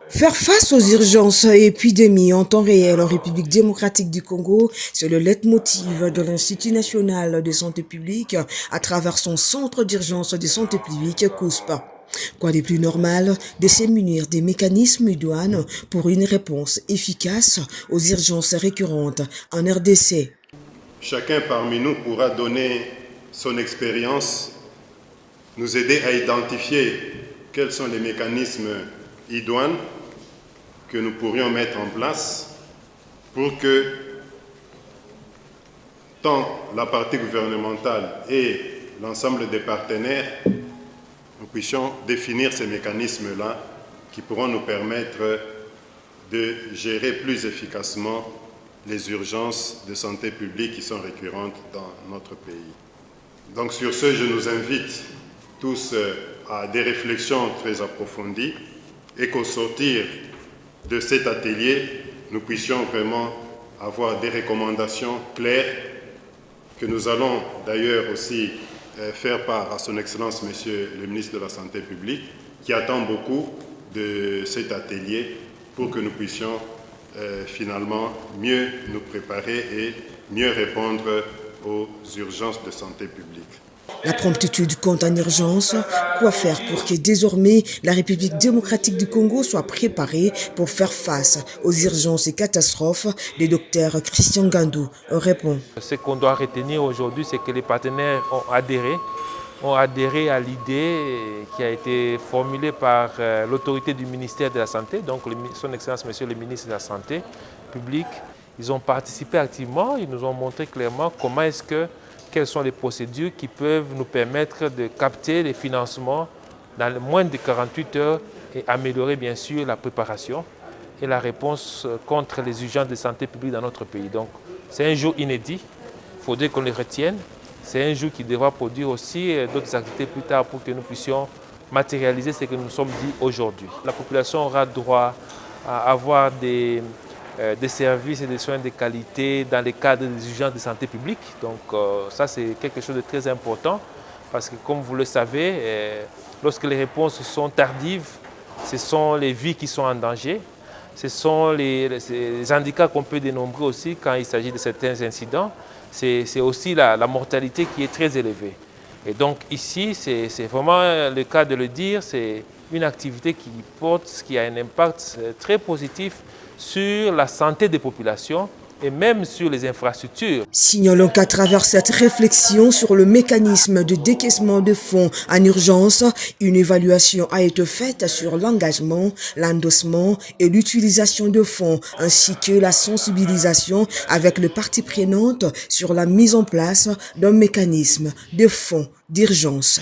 Faire face aux urgences et épidémies en temps réel en République démocratique du Congo, c'est le leitmotiv de l'Institut national de santé publique à travers son centre d'urgence de santé publique COUSPA. Quoi de plus normal de se munir des mécanismes idoines pour une réponse efficace aux urgences récurrentes en RDC. Chacun parmi nous pourra donner son expérience, nous aider à identifier quels sont les mécanismes idoines que nous pourrions mettre en place pour que tant la partie gouvernementale et l'ensemble des partenaires, nous puissions définir ces mécanismes-là qui pourront nous permettre de gérer plus efficacement les urgences de santé publique qui sont récurrentes dans notre pays. Donc sur ce, je nous invite tous à des réflexions très approfondies et qu'au sortir de cet atelier, nous puissions vraiment avoir des recommandations claires que nous allons d'ailleurs aussi faire part à son Excellence, Monsieur le ministre de la Santé publique, qui attend beaucoup de cet atelier pour que nous puissions finalement mieux nous préparer et mieux répondre aux urgences de santé publique. La promptitude compte en urgence. Quoi faire pour que désormais la République démocratique du Congo soit préparée pour faire face aux urgences et catastrophes? Le docteur Christian Gandou répond. Ce qu'on doit retenir aujourd'hui, c'est que les partenaires ont adhéré à l'idée qui a été formulée par l'autorité du ministère de la Santé, donc son Excellence Monsieur le ministre de la Santé publique. Ils ont participé activement, ils nous ont montré clairement quelles sont les procédures qui peuvent nous permettre de capter les financements dans moins de 48 heures et améliorer bien sûr la préparation et la réponse contre les urgences de santé publique dans notre pays. Donc c'est un jour inédit, il faudrait qu'on le retienne. C'est un jour qui devra produire aussi d'autres activités plus tard pour que nous puissions matérialiser ce que nous sommes dit aujourd'hui. La population aura droit à avoir des services et des soins de qualité dans le cadre des urgences de santé publique. Donc ça, c'est quelque chose de très important parce que, comme vous le savez, lorsque les réponses sont tardives, ce sont les vies qui sont en danger. Ce sont les handicaps qu'on peut dénombrer aussi quand il s'agit de certains incidents. C'est aussi la mortalité qui est très élevée. Et donc ici, c'est vraiment le cas de le dire, c'est une activité qui a un impact très positif sur la santé des populations et même sur les infrastructures. Signalons qu'à travers cette réflexion sur le mécanisme de décaissement de fonds en urgence, une évaluation a été faite sur l'engagement, l'endossement et l'utilisation de fonds, ainsi que la sensibilisation avec les parties prenantes sur la mise en place d'un mécanisme de fonds d'urgence.